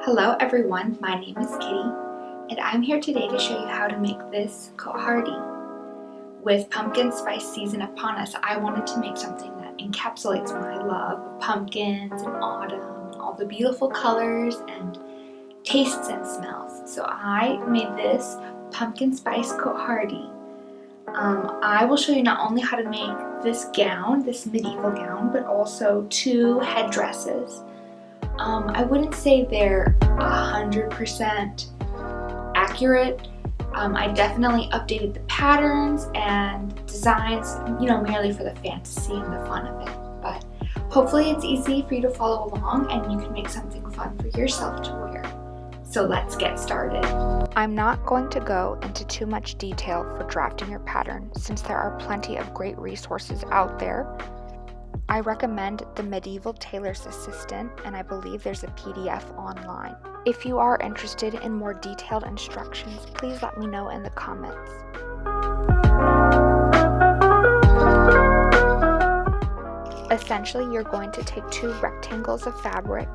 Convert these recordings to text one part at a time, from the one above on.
Hello everyone, my name is Kitty, and I'm here today to show you how to make this cotehardie. With pumpkin spice season upon us, I wanted to make something that encapsulates my love of pumpkins and autumn and all the beautiful colors and tastes and smells. So I made this pumpkin spice cotehardie. I will show you not only how to make this gown, this medieval gown, but also two headdresses. I wouldn't say they're 100% accurate. I definitely updated the patterns and designs, merely for the fantasy and the fun of it. But hopefully it's easy for you to follow along and you can make something fun for yourself to wear. So let's get started. I'm not going to go into too much detail for drafting your pattern since there are plenty of great resources out there. I recommend the Medieval Tailor's Assistant, and I believe there's a PDF online. If you are interested in more detailed instructions, please let me know in the comments. Essentially, you're going to take two rectangles of fabric.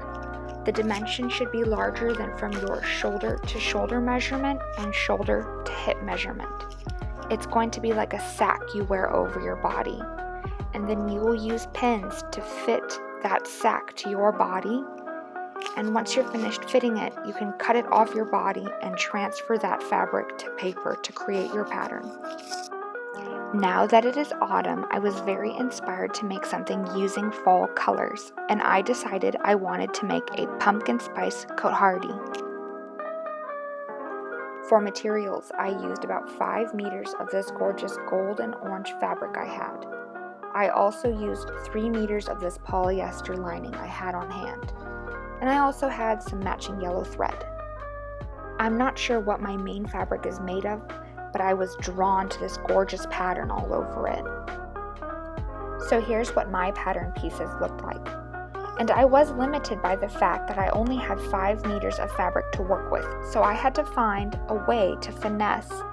The dimension should be larger than from your shoulder to shoulder measurement and shoulder to hip measurement. It's going to be like a sack you wear over your body. And then you will use pins to fit that sack to your body. And once you're finished fitting it, you can cut it off your body and transfer that fabric to paper to create your pattern. Now that it is autumn, I was very inspired to make something using fall colors, and I decided I wanted to make a pumpkin spice cotehardie. For materials, I used about 5 meters of this gorgeous gold and orange fabric I had. I also used 3 meters of this polyester lining I had on hand, and I also had some matching yellow thread. I'm not sure what my main fabric is made of, but I was drawn to this gorgeous pattern all over it. So here's what my pattern pieces looked like. And I was limited by the fact that I only had 5 meters of fabric to work with, so I had to find a way to finesse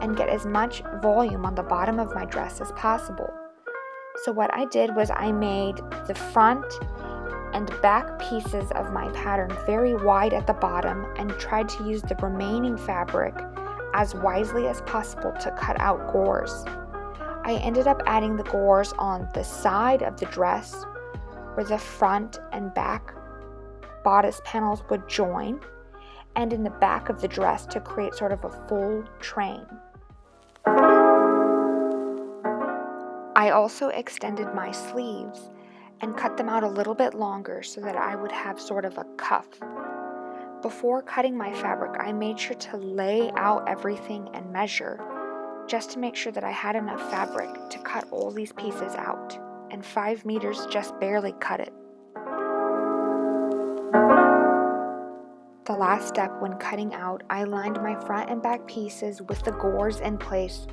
and get as much volume on the bottom of my dress as possible. So what I did was I made the front and back pieces of my pattern very wide at the bottom and tried to use the remaining fabric as wisely as possible to cut out gores. I ended up adding the gores on the side of the dress where the front and back bodice panels would join, and in the back of the dress to create sort of a full train. I also extended my sleeves and cut them out a little bit longer so that I would have sort of a cuff. Before cutting my fabric, I made sure to lay out everything and measure just to make sure that I had enough fabric to cut all these pieces out, and 5 meters just barely cut it. The last step when cutting out, I lined my front and back pieces with the gores in place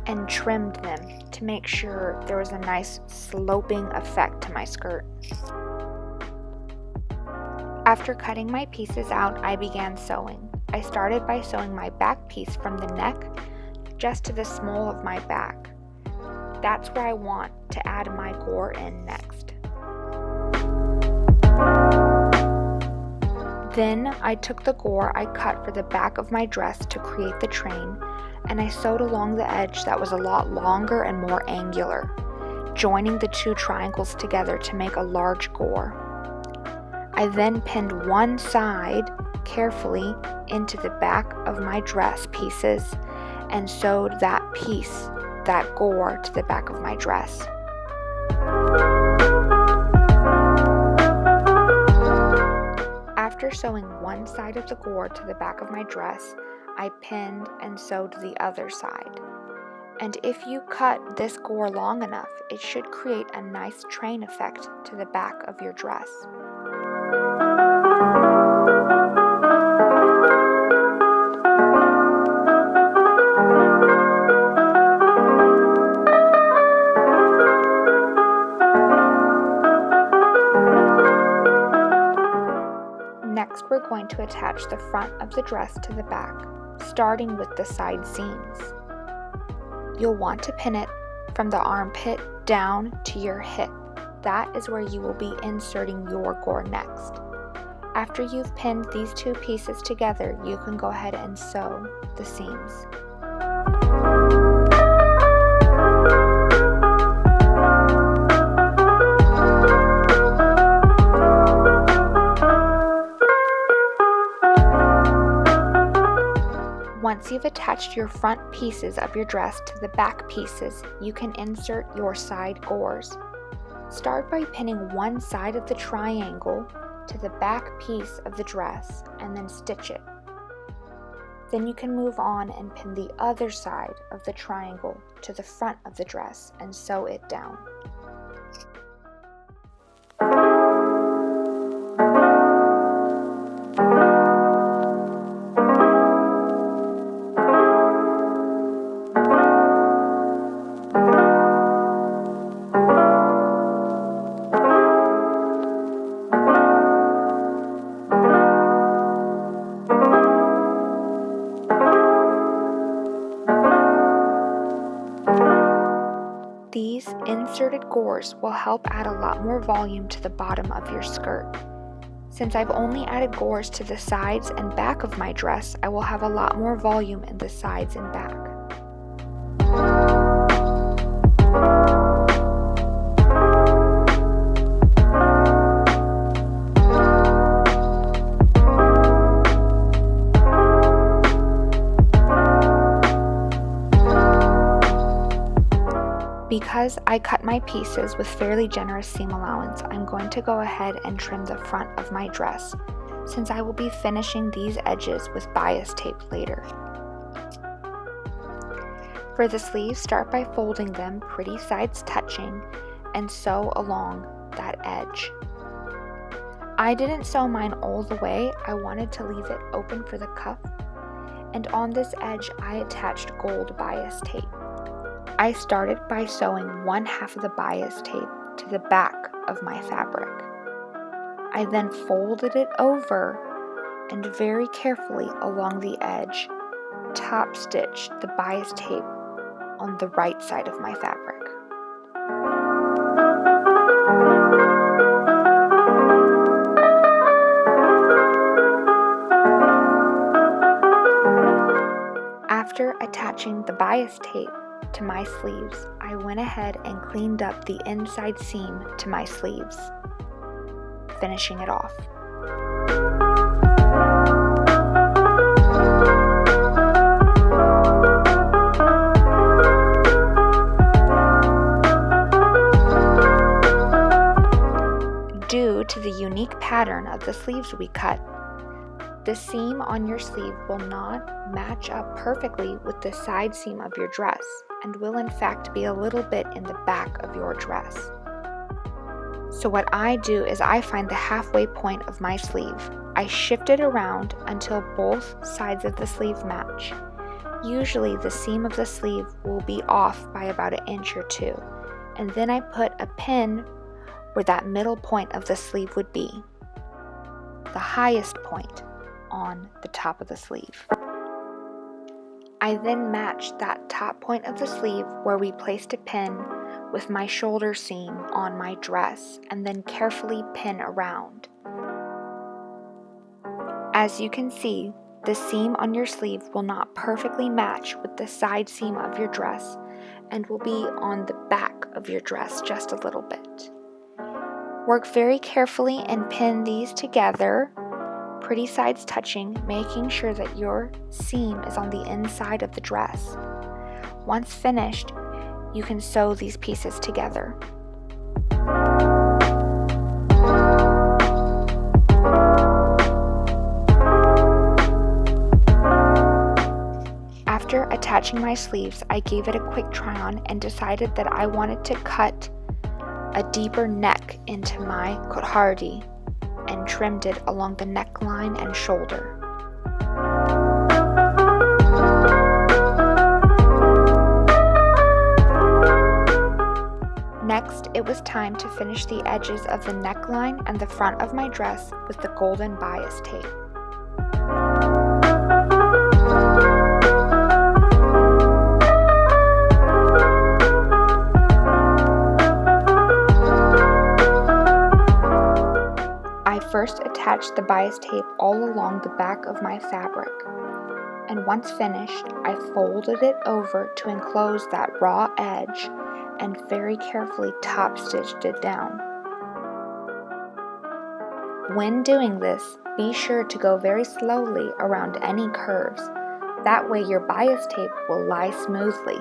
and trimmed them to make sure there was a nice sloping effect to my skirt. After cutting my pieces out, I began sewing. I started by sewing my back piece from the neck just to the small of my back. That's where I want to add my gore in next. Then I took the gore I cut for the back of my dress to create the train, and I sewed along the edge that was a lot longer and more angular, joining the two triangles together to make a large gore. I then pinned one side carefully into the back of my dress pieces and sewed that gore to the back of my dress. After sewing one side of the gore to the back of my dress, I pinned and sewed the other side. And if you cut this gore long enough, it should create a nice train effect to the back of your dress. Next, we're going to attach the front of the dress to the back, starting with the side seams. You'll want to pin it from the armpit down to your hip. That is where you will be inserting your gore next. After you've pinned these two pieces together, you can go ahead and sew the seams. Once you've attached your front pieces of your dress to the back pieces, you can insert your side gores. Start by pinning one side of the triangle to the back piece of the dress and then stitch it. Then you can move on and pin the other side of the triangle to the front of the dress and sew it down. These inserted gores will help add a lot more volume to the bottom of your skirt. Since I've only added gores to the sides and back of my dress, I will have a lot more volume in the sides and back. Because I cut my pieces with fairly generous seam allowance, I'm going to go ahead and trim the front of my dress, since I will be finishing these edges with bias tape later. For the sleeves, start by folding them pretty sides touching and sew along that edge. I didn't sew mine all the way, I wanted to leave it open for the cuff, and on this edge I attached gold bias tape. I started by sewing one half of the bias tape to the back of my fabric. I then folded it over and very carefully along the edge, top stitched the bias tape on the right side of my fabric. After attaching the bias tape to my sleeves, I went ahead and cleaned up the inside seam to my sleeves, finishing it off. Due to the unique pattern of the sleeves we cut, the seam on your sleeve will not match up perfectly with the side seam of your dress and will in fact be a little bit in the back of your dress. So what I do is I find the halfway point of my sleeve. I shift it around until both sides of the sleeve match. Usually the seam of the sleeve will be off by about an inch or two, and then I put a pin where that middle point of the sleeve would be, the highest point on the top of the sleeve. I then matched that top point of the sleeve where we placed a pin with my shoulder seam on my dress and then carefully pin around. As you can see, the seam on your sleeve will not perfectly match with the side seam of your dress and will be on the back of your dress just a little bit. Work very carefully and pin these together, pretty sides touching, making sure that your seam is on the inside of the dress. Once finished, you can sew these pieces together. After attaching my sleeves, I gave it a quick try on and decided that I wanted to cut a deeper neck into my cotehardie and trimmed it along the neckline and shoulder. Next, it was time to finish the edges of the neckline and the front of my dress with the golden bias tape. I first attached the bias tape all along the back of my fabric, and once finished, I folded it over to enclose that raw edge and very carefully top stitched it down. When doing this, be sure to go very slowly around any curves. That way your bias tape will lie smoothly.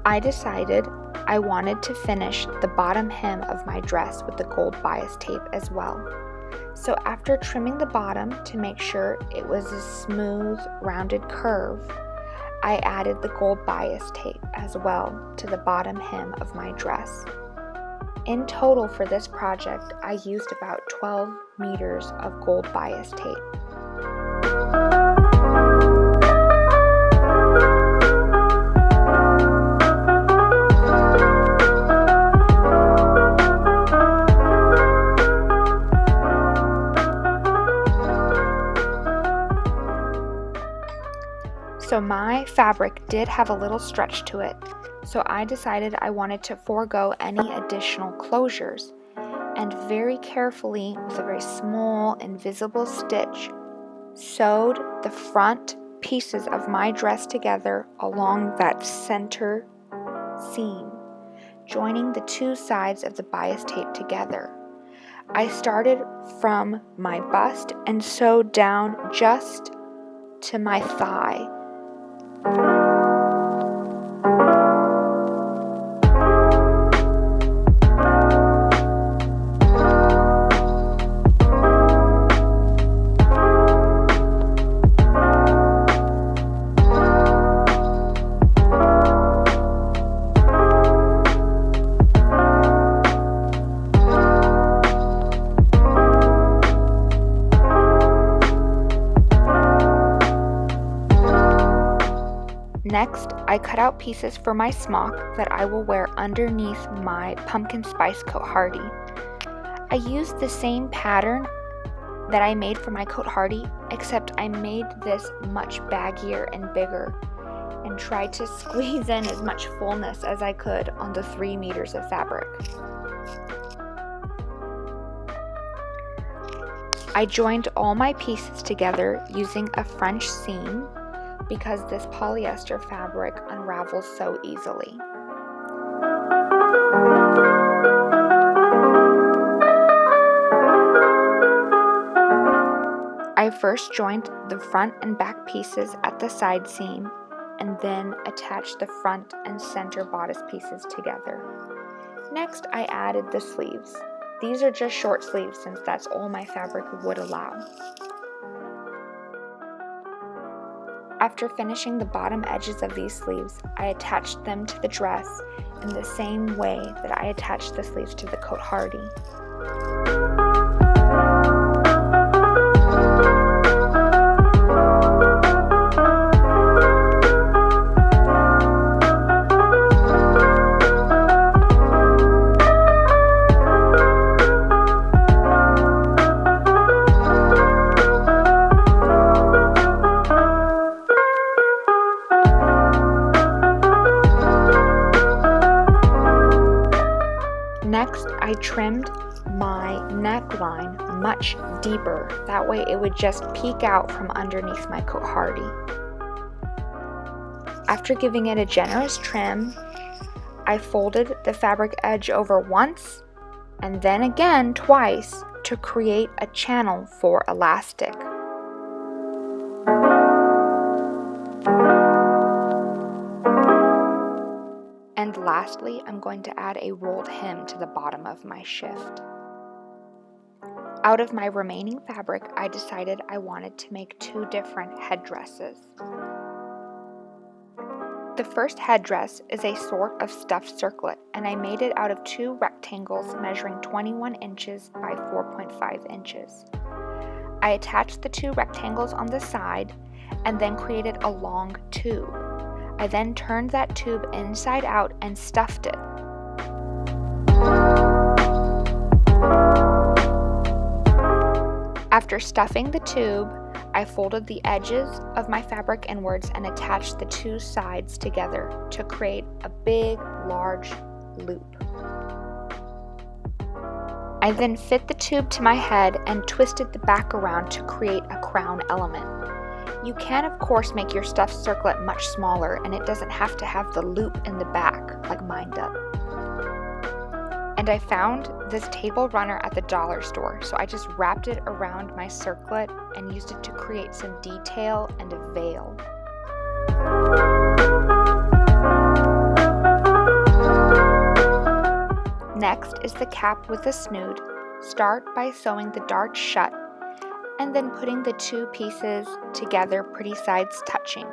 I decided I wanted to finish the bottom hem of my dress with the gold bias tape as well. So after trimming the bottom to make sure it was a smooth, rounded curve, I added the gold bias tape as well to the bottom hem of my dress. In total for this project, I used about 12 meters of gold bias tape. So my fabric did have a little stretch to it, so I decided I wanted to forego any additional closures, and very carefully, with a very small invisible stitch, sewed the front pieces of my dress together along that center seam, joining the two sides of the bias tape together. I started from my bust and sewed down just to my thigh. Next, I cut out pieces for my smock that I will wear underneath my Pumpkin Spice Cotehardie. I used the same pattern that I made for my Cotehardie, except I made this much baggier and bigger and tried to squeeze in as much fullness as I could on the 3 meters of fabric. I joined all my pieces together using a French seam, because this polyester fabric unravels so easily. I first joined the front and back pieces at the side seam, and then attached the front and center bodice pieces together. Next, I added the sleeves. These are just short sleeves since that's all my fabric would allow. After finishing the bottom edges of these sleeves, I attached them to the dress in the same way that I attached the sleeves to the Cotehardie. Next, I trimmed my neckline much deeper. That way it would just peek out from underneath my Cotehardie. After giving it a generous trim, I folded the fabric edge over once and then again twice to create a channel for elastic. And lastly, I'm going to add a rolled hem to the bottom of my shift. Out of my remaining fabric, I decided I wanted to make 2 different headdresses. The first headdress is a sort of stuffed circlet, and I made it out of 2 rectangles measuring 21 inches by 4.5 inches. I attached the 2 rectangles on the side and then created a long tube. I then turned that tube inside out and stuffed it. After After stuffing the tube, I folded the edges of my fabric inwards and attached the two sides together to create a big, large loop. I then fit the tube to my head and twisted the back around to create a crown element. You can, of course, make your stuffed circlet much smaller, and it doesn't have to have the loop in the back like mine does. And I found this table runner at the dollar store, so I just wrapped it around my circlet and used it to create some detail and a veil. Next is the cap with the snood. Start by sewing the dart shut and then putting the two pieces together, pretty sides touching.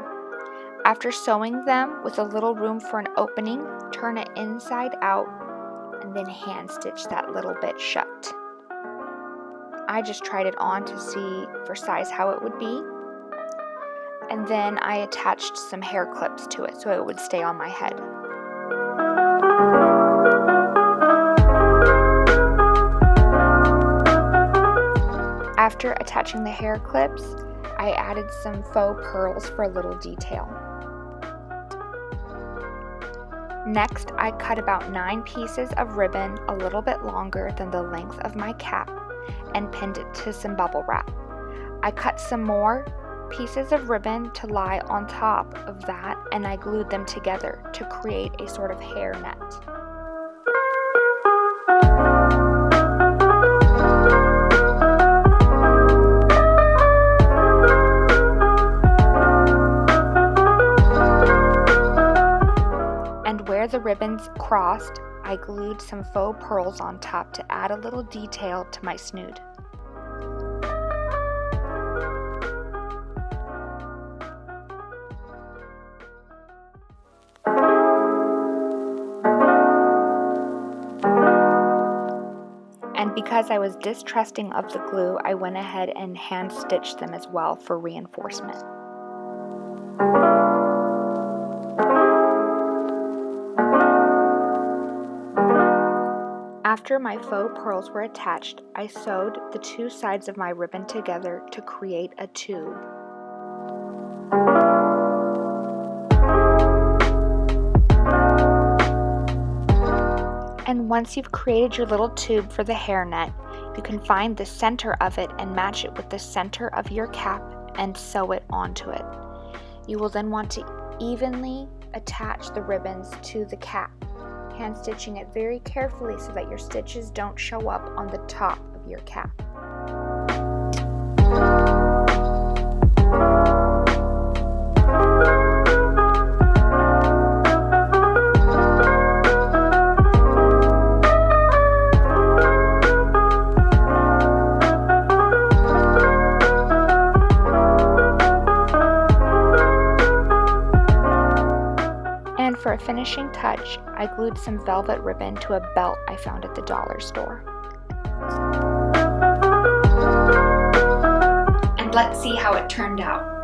After sewing them with a little room for an opening, turn it inside out and then hand stitch that little bit shut. I just tried it on to see for size how it would be, and then I attached some hair clips to it so it would stay on my head. After attaching the hair clips, I added some faux pearls for a little detail. Next, I cut about 9 pieces of ribbon a little bit longer than the length of my cap and pinned it to some bubble wrap. I cut some more pieces of ribbon to lie on top of that, and I glued them together to create a sort of hair net. Where the ribbons crossed, I glued some faux pearls on top to add a little detail to my snood. And because I was distrusting of the glue, I went ahead and hand stitched them as well for reinforcement. After my faux pearls were attached, I sewed the two sides of my ribbon together to create a tube. And once you've created your little tube for the hairnet, you can find the center of it and match it with the center of your cap and sew it onto it. You will then want to evenly attach the ribbons to the cap, hand stitching it very carefully so that your stitches don't show up on the top of your cap. For a finishing touch, I glued some velvet ribbon to a belt I found at the dollar store. And let's see how it turned out.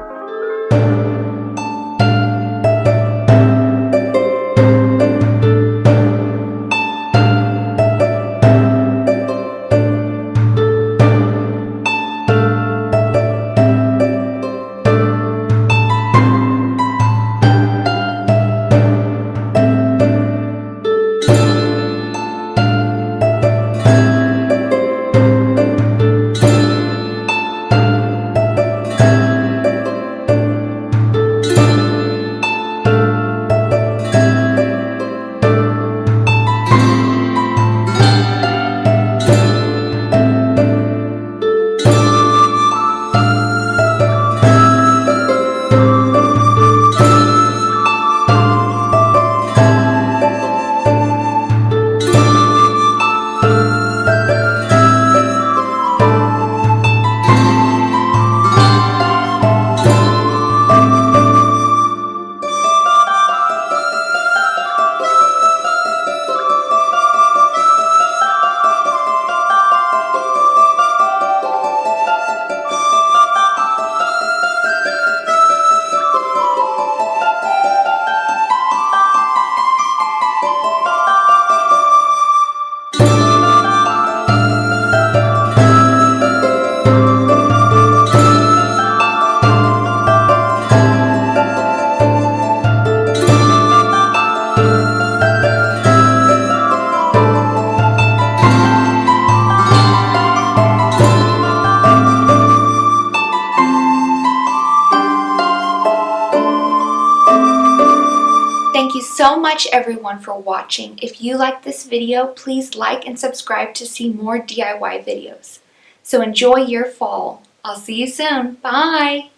so much everyone for watching. If you like this video, please like and subscribe to see more DIY videos. So enjoy your fall. I'll see you soon. Bye!